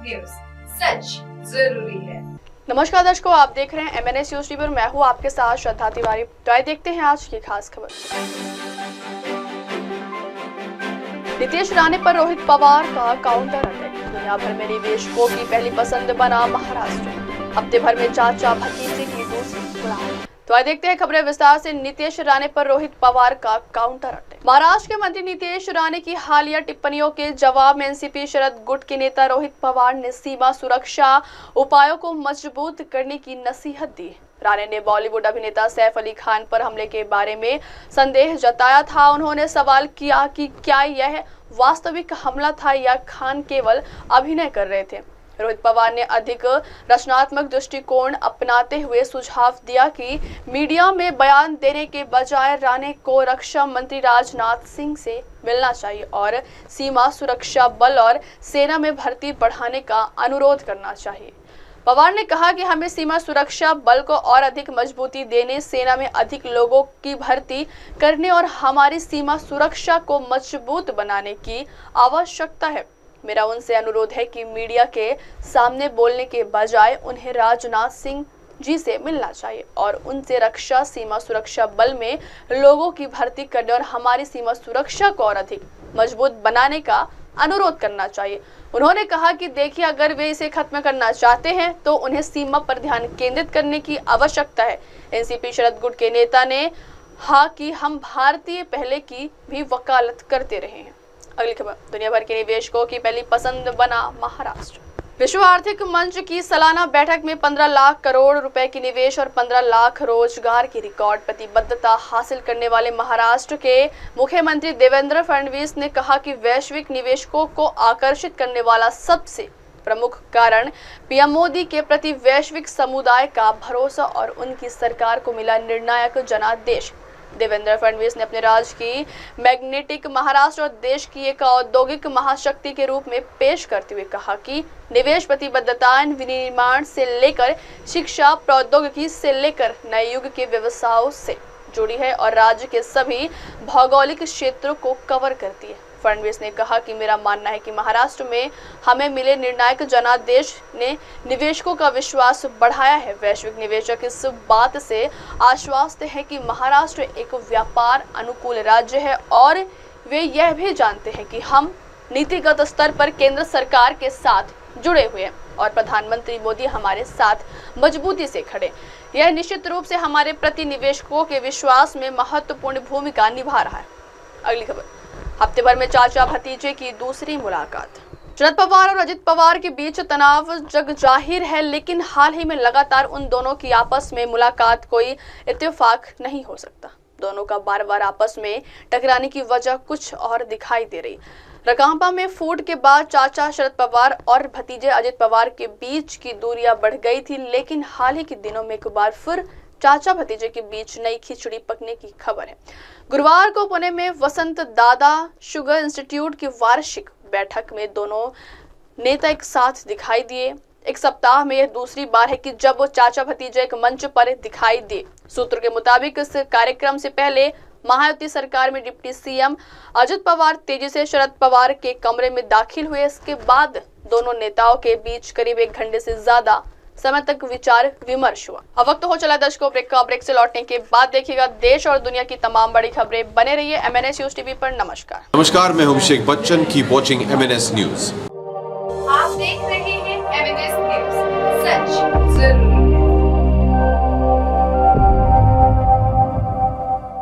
News, सच जरूरी है। नमस्कार दर्शकों, आप देख रहे हैं MNS न्यूज टीवी और मैं हूं आपके साथ श्रद्धा तिवारी। तो आइए देखते हैं आज की खास खबर। नीतीश राणे पर रोहित पवार का काउंटर अटैक। दुनिया भर में निवेशकों की पहली पसंद बना महाराष्ट्र। हफ्ते भर में चाचा भतीजे की दूसरी मुलाकात। तो आइए देखते हैं खबरें विस्तार से। नीतीश राणे पर रोहित पवार का काउंटर अटैक। महाराष्ट्र के मंत्री नीतीश राणे की हालिया टिप्पणियों के जवाब में एनसीपी शरद गुट के नेता रोहित पवार ने सीमा सुरक्षा उपायों को मजबूत करने की नसीहत दी। राणे ने बॉलीवुड अभिनेता सैफ अली खान पर हमले के बारे में संदेह जताया था। उन्होंने सवाल किया कि क्या यह वास्तविक हमला था या खान केवल अभिनय कर रहे थे। रोहित पवार ने अधिक रचनात्मक दृष्टिकोण अपनाते हुए सुझाव दिया कि मीडिया में बयान देने के बजाय राणे को रक्षा मंत्री राजनाथ सिंह से मिलना चाहिए और सीमा सुरक्षा बल और सेना में भर्ती बढ़ाने का अनुरोध करना चाहिए। पवार ने कहा कि हमें सीमा सुरक्षा बल को और अधिक मजबूती देने, सेना में अधिक लोगों की भर्ती करने और हमारी सीमा सुरक्षा को मजबूत बनाने की आवश्यकता है। मेरा उनसे अनुरोध है कि मीडिया के सामने बोलने के बजाय उन्हें राजनाथ सिंह जी से मिलना चाहिए और उनसे रक्षा सीमा सुरक्षा बल में लोगों की भर्ती करने और हमारी सीमा सुरक्षा को और अधिक मजबूत बनाने का अनुरोध करना चाहिए। उन्होंने कहा कि देखिए, अगर वे इसे खत्म करना चाहते हैं तो उन्हें सीमा पर ध्यान केंद्रित करने की आवश्यकता है। एनसीपी शरद गुट के नेता ने कहा कि हम भारतीय पहले की भी वकालत करते रहे हैं। अगली खबर, दुनिया भर के निवेशकों की पहली पसंद बना महाराष्ट्र। विश्व आर्थिक मंच की सालाना बैठक में 15 लाख करोड़ रुपए की निवेश और 15 लाख रोजगार की रिकॉर्ड प्रतिबद्धता हासिल करने वाले महाराष्ट्र के मुख्यमंत्री देवेंद्र फडणवीस ने कहा कि वैश्विक निवेशकों को आकर्षित करने वाला सबसे प्रमुख कारण पीएम मोदी के प्रति वैश्विक समुदाय का भरोसा और उनकी सरकार को मिला निर्णायक जनादेश। देवेंद्र फडणवीस ने अपने राज्य की मैग्नेटिक महाराष्ट्र और देश की एक औद्योगिक महाशक्ति के रूप में पेश करते हुए कहा कि निवेश प्रतिबद्धताएं विनिर्माण से लेकर शिक्षा, प्रौद्योगिकी से लेकर नए युग के व्यवसायों से जुड़ी है और राज्य के सभी भौगोलिक क्षेत्रों को कवर करती है। फडणवीस ने कहा कि मेरा मानना है कि महाराष्ट्र में हमें मिले निर्णायक जनादेश ने निवेशकों का विश्वास बढ़ाया है। वैश्विक निवेशक इस बात से आश्वस्त है कि महाराष्ट्र एक व्यापार अनुकूल राज्य है और वे यह भी जानते हैं कि हम नीतिगत स्तर पर केंद्र सरकार के साथ जुड़े हुए हैं और प्रधानमंत्री मोदी हमारे साथ मजबूती से खड़े। यह निश्चित रूप से हमारे प्रति निवेशकों के विश्वास में महत्वपूर्ण भूमिका निभा रहा है। अगली खबर, हफ्ते भर में चाचा भतीजे की दूसरी मुलाकात। शरद पवार और अजित पवार के बीच तनाव जग जाहिर है, लेकिन हाल ही में लगातार उन दोनों की आपस में मुलाकात कोई इत्तेफाक नहीं हो सकता। दोनों का बार बार आपस में टकराने की वजह कुछ और दिखाई दे रही। रकांपा में फूट के बाद चाचा शरद पवार और भतीजे अजित पवार के बीच की दूरियां बढ़ गई थी, लेकिन हाल ही के दिनों में एक बार फिर चाचा भतीजे के बीच नई खिचड़ी पकने की खबर है। गुरुवार को पुणे में वसंत दादा शुगर इंस्टीट्यूट की वार्षिक बैठक में दोनों नेता एक साथ दिखाई दिए। एक सप्ताह में यह दूसरी बार है कि जब वो चाचा भतीजे एक मंच पर दिखाई दिए। सूत्रों के मुताबिक इस कार्यक्रम से पहले महायुति सरकार में डिप्टी सीएम अजित पवार तेजी से शरद पवार के कमरे में दाखिल हुए। इसके बाद दोनों नेताओं के बीच करीब 1 घंटे से ज्यादा समय तक विचार विमर्श हुआ। अब वक्त हो चला दर्शकों ब्रेक का। ब्रेक से लौटने के बाद देखिएगा देश और दुनिया की तमाम बड़ी खबरें। बने रहिए MNS न्यूज टीवी पर। नमस्कार, मैं हूं Abhishek Bachchan. Keep watching MNS news. आप देख रहे हैं MNS न्यूज, सच जरूरी।